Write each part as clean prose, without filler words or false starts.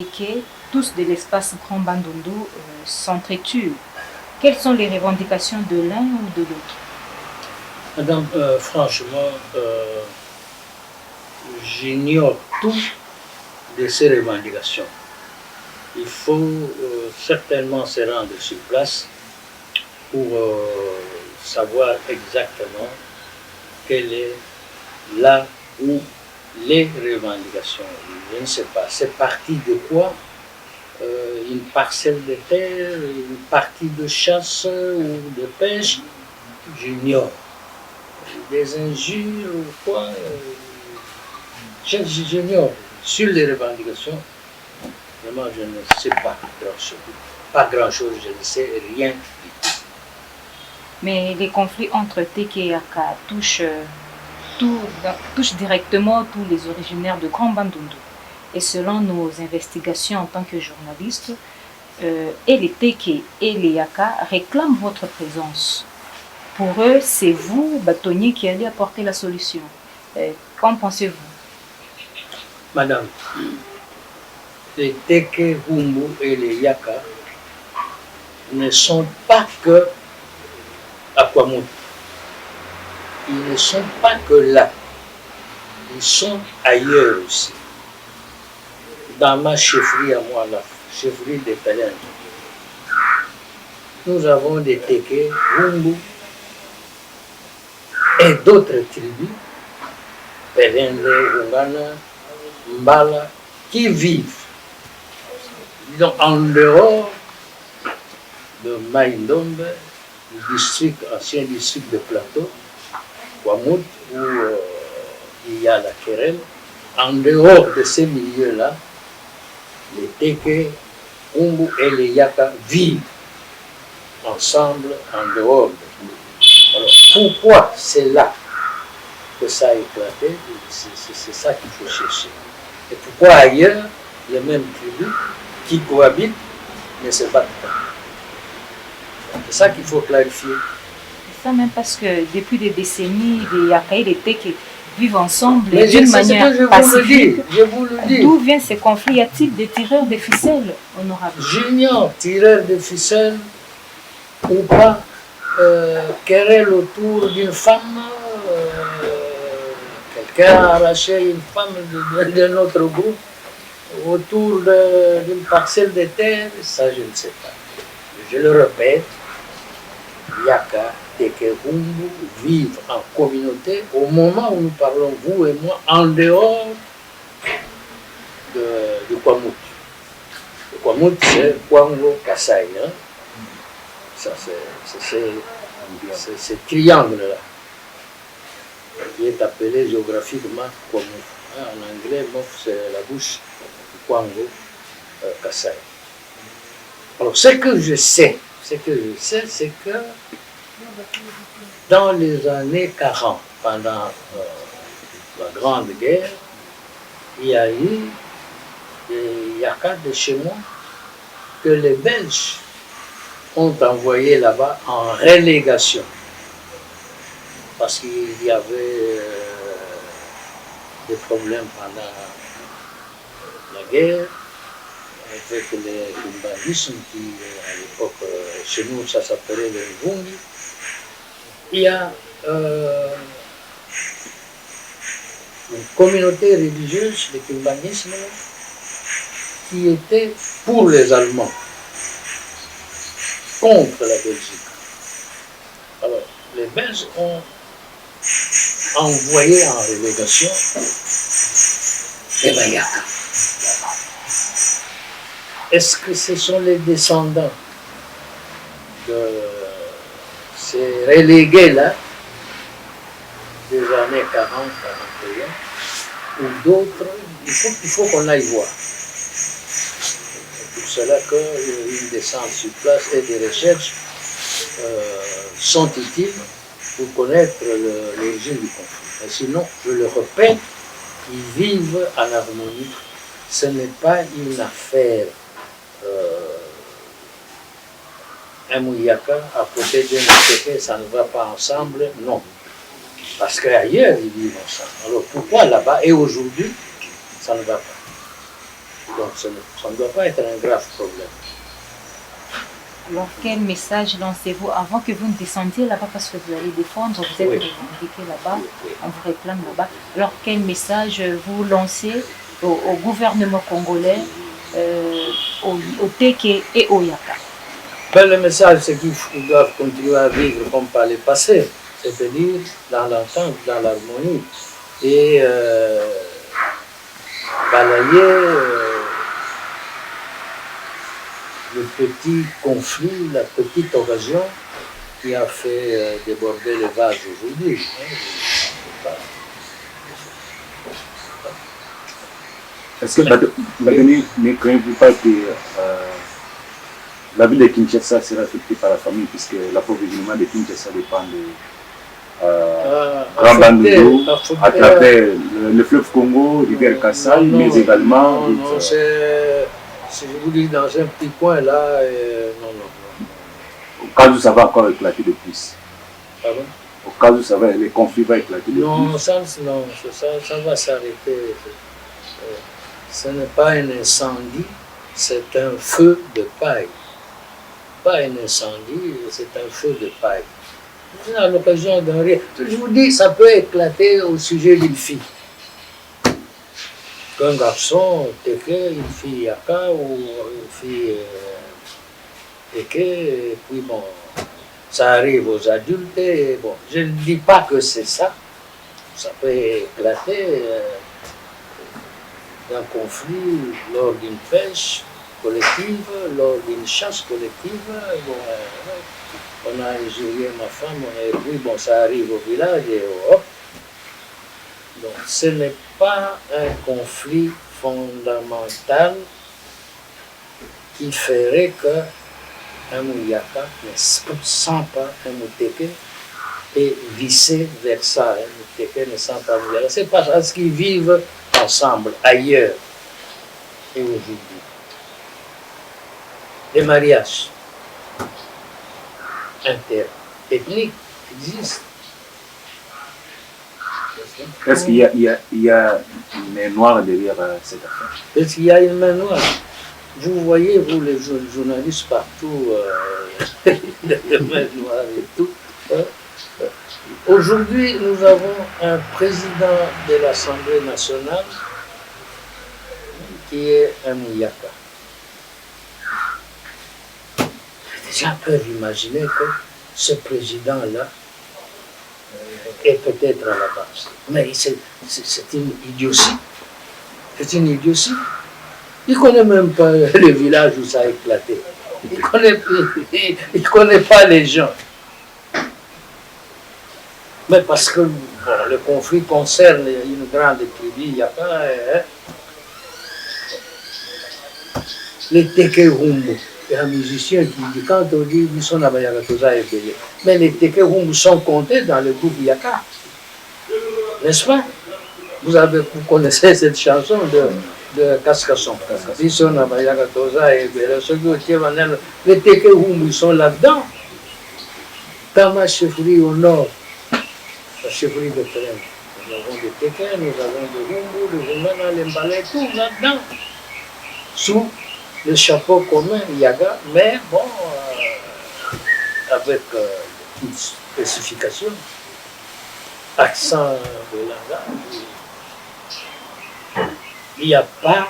Que tous de l'espace Grand Bandundu s'entretuent. Quelles sont les revendications de l'un ou de l'autre? Madame, franchement, j'ignore tout de ces revendications. Il faut certainement se rendre sur place pour savoir exactement quelle est là où les revendications. Je ne sais pas. C'est parti de quoi? Une parcelle de terre, une partie de chasse ou de pêche? J'ignore. Des injures ou quoi? J'ignore. Sur les revendications, vraiment, je ne sais pas grand-chose. Pas grand-chose, je ne sais rien du tout. Mais les conflits entre Teke et Yaka touchent directement tous les originaires de Grand Bandundu. Et selon nos investigations en tant que journalistes, et les Teke et les Yaka réclament votre présence. Pour eux, c'est vous, bâtonnier, qui allez apporter la solution. Qu'en pensez-vous? Madame, les Teke, Humbu et les Yaka ne sont pas que à Kwamouth. Ils ne sont pas que là. Ils sont ailleurs aussi. Dans ma chefferie à moi, la chefferie des Talents, nous avons des Teke, Humbu et d'autres tribus, Pelende, Ungana, Mbala, qui vivent en dehors de Maïndombe, du ancien district de Plateau, Kwamouth, où il y a la querelle. En dehors de ces milieux-là, les Teke, Humbu et les Yaka vivent ensemble en dehors de nous. Alors, pourquoi c'est là que ça a éclaté? C'est ça qu'il faut chercher. Et pourquoi ailleurs, les mêmes tribus qui cohabitent ne se battent pas? C'est ça qu'il faut clarifier. C'est ça, même parce que depuis des décennies, les Yaka et les Teke vivent ensemble d'une manière pacifique. Je vous le dis. D'où viennent ces conflits? Y a-t-il des tireurs de ficelles, honorable? J'ignore, tireurs de ficelles ou pas, querelle autour d'une femme, quelqu'un a arraché une femme de notre groupe autour d'une parcelle de terre, ça je ne sais pas. Je le répète, Yaka, Teke, Humbu vivent en communauté au moment où nous parlons, vous et moi, en dehors de Kwamouth. Le Kwamouth, c'est Kwango Kasai. Hein? Ça, c'est ce triangle-là, qui est appelé géographiquement Kwamouth. Hein? En anglais, c'est la bouche du Kwango Kasai. Alors, ce que je sais, c'est que dans les années 40, pendant la Grande Guerre, il y a eu des Yaka de chez moi que les Belges ont envoyé là-bas en relégation. Parce qu'il y avait des problèmes pendant la guerre avec les kumbandismes qui, à l'époque, chez nous, ça s'appelait le Vungi. Il y a une communauté religieuse, le kumbandisme, qui était pour les Allemands, contre la Belgique. Alors, les Belges ont envoyé en relégation les Yaka. Est-ce que ce sont les descendants de ces relégués-là, des années 40, 41, ou d'autres? Il faut qu'on aille voir. C'est pour cela qu'une descente sur place et des recherches sont utiles pour connaître l'origine du conflit. Mais sinon, je le répète, ils vivent en harmonie. Ce n'est pas une affaire un Mouyaka à côté d'un Teke, ça ne va pas ensemble, non. Parce qu'ailleurs, ils vivent ensemble. Alors pourquoi là-bas et aujourd'hui, ça ne va pas? Donc ça ne doit pas être un grave problème. Alors, quel message lancez-vous avant que vous ne descendiez là-bas parce que vous allez défendre, vous êtes revendiqué là-bas, on vous réclame là-bas. Alors, quel message vous lancez au gouvernement congolais, au Teke et au Yaka? Le message, c'est qu'ils doivent continuer à vivre comme par le passé, c'est-à-dire dans l'entente, dans l'harmonie, et balayer le petit conflit, la petite occasion qui a fait déborder les vases aujourd'hui. Est-ce que ne craignez-vous pas que la ville de Kinshasa sera affectée par la famine, puisque l'approvisionnement de Kinshasa dépend de Grand Bandundu, à travers le fleuve Congo, rivière Kassai, mais également... Si je vous dis dans un petit coin là, non. Au cas où ça va encore éclater de plus. Pardon? Au cas où les conflits vont éclater de plus. Ça va s'arrêter. Ce n'est pas un incendie, c'est un feu de paille. Pas un incendie, c'est un feu de paille. C'est à l'occasion d'un rire. Je vous dis, ça peut éclater au sujet d'une fille. Qu'un garçon, Teke, une fille Yaka ou une fille Teke, et puis bon, ça arrive aux adultes, et bon, je ne dis pas que c'est ça. Ça peut éclater d'un conflit lors d'une pêche collective, lors d'une chasse collective. Bon, on a injurié ma femme, et puis bon, ça arrive au village et hop. Donc ce n'est pas un conflit fondamental qui ferait qu'un Mouyaka ne sent pas un Mouteke et vice versa. Un Mouteke ne sent pas Mouyaka. C'est parce qu'ils vivent ensemble, ailleurs et aujourd'hui. Les mariages interethniques existent. Est-ce qu'il y a une main noire derrière cette affaire? Est-ce qu'il y a une main noire? Vous voyez, vous les journalistes partout, les mains noires et tout. Aujourd'hui, nous avons un président de l'Assemblée nationale qui est un Mouyaka. Les gens peuvent imaginer que ce président-là est peut-être à la base. Mais c'est une idiotie. C'est une idiotie. Il ne connaît même pas le village où ça a éclaté. Il ne connaît pas les gens. Mais parce que bon, le conflit concerne une grande tribu, il n'y a pas... Les Tekerumbu, il y a un musicien qui dit, quand on dit ils sont à Bayagatoza et Bélé, mais les Tekerumbu sont comptés dans le groupe Yaka. N'est-ce pas? Vous connaissez cette chanson de Kaskasson. Ils sont à Bayagatoza et Bélé. Les Tekerumbu sont là-dedans. Dans ma chefferie au nord, la chefferie de Terrain, nous avons des Teker, nous avons des Rumbu, des Rumana, les Mbalais, tout là-dedans. Sous le chapeau commun Yaga, mais bon, avec une spécification, accent de langage. Il n'y a pas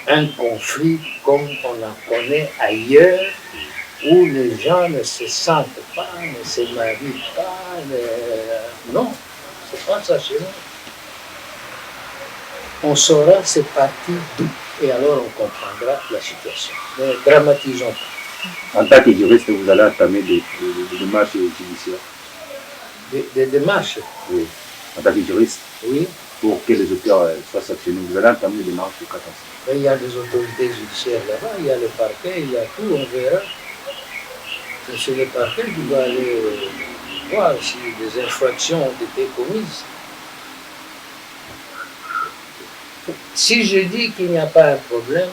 un conflit comme on en connaît ailleurs, où les gens ne se sentent pas, ne se marient pas, non, c'est pas ça chez nous. On saura c'est parti d'où. Et alors on comprendra la situation. Ne dramatisons pas. En tant que juriste, vous allez entamer des démarches judiciaires. Des démarches? Oui. En tant que juriste? Oui. Pour que les auteurs soient sanctionnés, vous allez entamer des démarches de cas comme ça. Il y a des autorités judiciaires là-bas, il y a le parquet, il y a tout, on verra. C'est chez le parquet qui va aller voir si des infractions ont été commises. Si je dis qu'il n'y a pas un problème,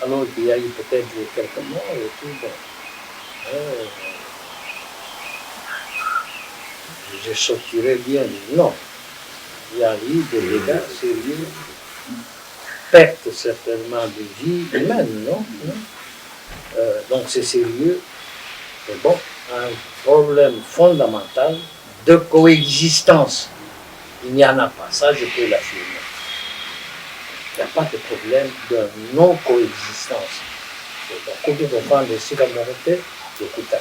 alors qu'il y a eu peut-être quelques morts et tout, bon, je sortirais bien. Non, il y a eu des dégâts sérieux perte certainement de vie humaine, non? Donc c'est sérieux. Mais bon, un problème fondamental de coexistence. Il n'y en a pas, ça je peux l'affirmer. Il n'y a pas de problème de non-coexistence. Kuki kufanda esika moko te yokuta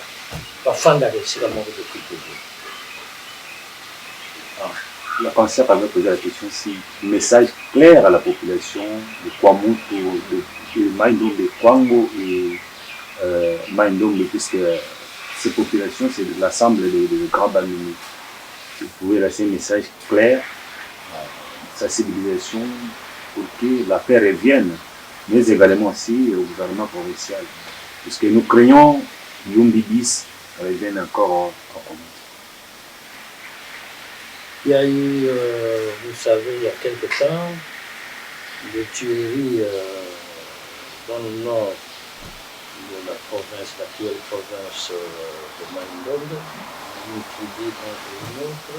bafandaka esika moko te kuta. La cancer avait posé la question si le message clair à la population de Kwamutu, de Maïndombe, de Kwango et Maïndombe, puisque ces populations, c'est l'ensemble de grands Bamini. Vous pouvez laisser un message clair, sensibilisation, pour que la paix revienne, mais également aussi au gouvernement provincial. Puisque nous craignons Yumbibis revienne encore en commun. Il y a eu, vous savez, il y a quelque temps, des tueries dans le nord de la province, l'actuelle province de Maïndombe, une tribu contre une autre.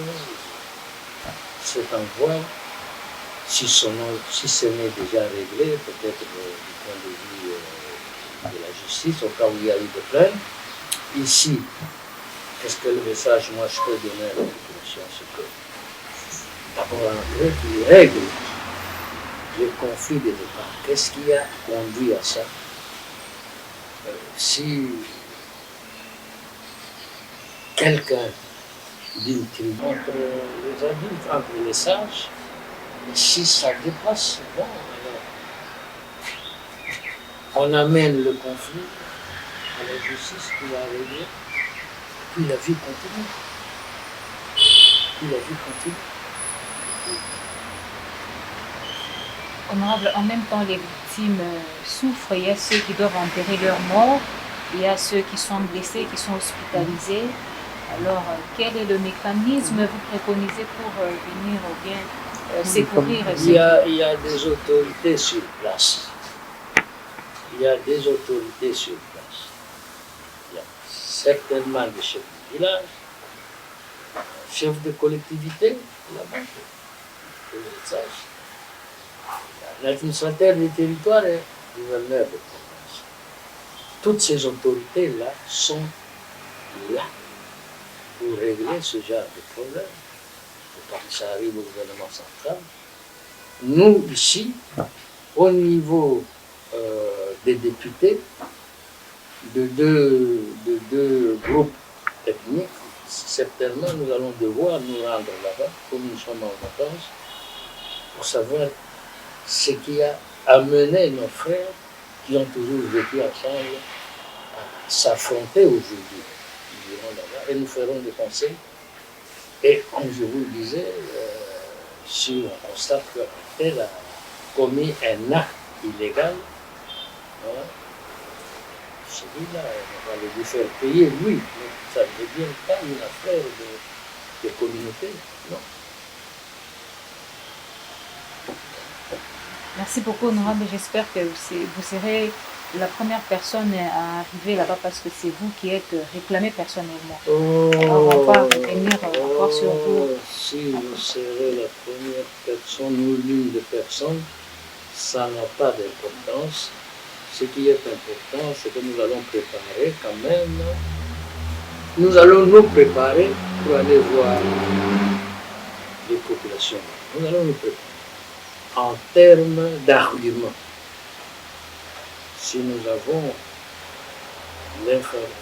C'est en voie, si ce n'est déjà réglé, peut-être du point de vue de la justice, au cas où il y a eu des plaintes. Ici, qu'est-ce que le message, moi, je peux donner à la population, c'est que d'abord, qui règle les conflits de départ. Qu'est-ce qui a conduit à ça? Si quelqu'un d'une tribu entre les adultes, entre les sages, si ça dépasse, bon, alors, on amène le conflit à la justice qui va régler, puis la vie continue. Puis la vie continue. Honorable, en même temps, les victimes souffrent. Il y a ceux qui doivent enterrer leurs morts, il y a ceux qui sont blessés, qui sont hospitalisés. Alors, quel est le mécanisme vous préconisez pour venir ou bien secourir il y a des autorités sur place. Il y a des autorités sur place. Il y a certainement des chefs de village, chefs de collectivité, là-bas, l'administrateur du territoire est gouverneur de province. Toutes ces autorités-là sont là pour régler ce genre de problème. Il ne faut pas que ça arrive au gouvernement central. Nous, ici, au niveau des députés, de deux groupes ethniques, certainement nous allons devoir nous rendre là-bas, comme nous sommes en vacances, pour savoir ce qui a amené nos frères qui ont toujours vécu ensemble à s'affronter aujourd'hui. Nous irons là-bas et nous ferons des conseils. Et comme je vous le disais, si on constate qu'un tel a commis un acte illégal, voilà, celui-là, on va le lui faire payer, lui. Mais ça ne devient pas une affaire de communauté, non. Merci beaucoup, honorable. J'espère que vous serez la première personne à arriver là-bas parce que c'est vous qui êtes réclamé personnellement. Alors, on va revenir encore sur vous. Si je serai la première personne ou l'une des personnes, ça n'a pas d'importance. Ce qui est important, c'est que nous allons préparer quand même. Nous allons nous préparer pour aller voir les populations. Nous allons nous préparer en termes d'arguments. Si nous avons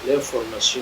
l'information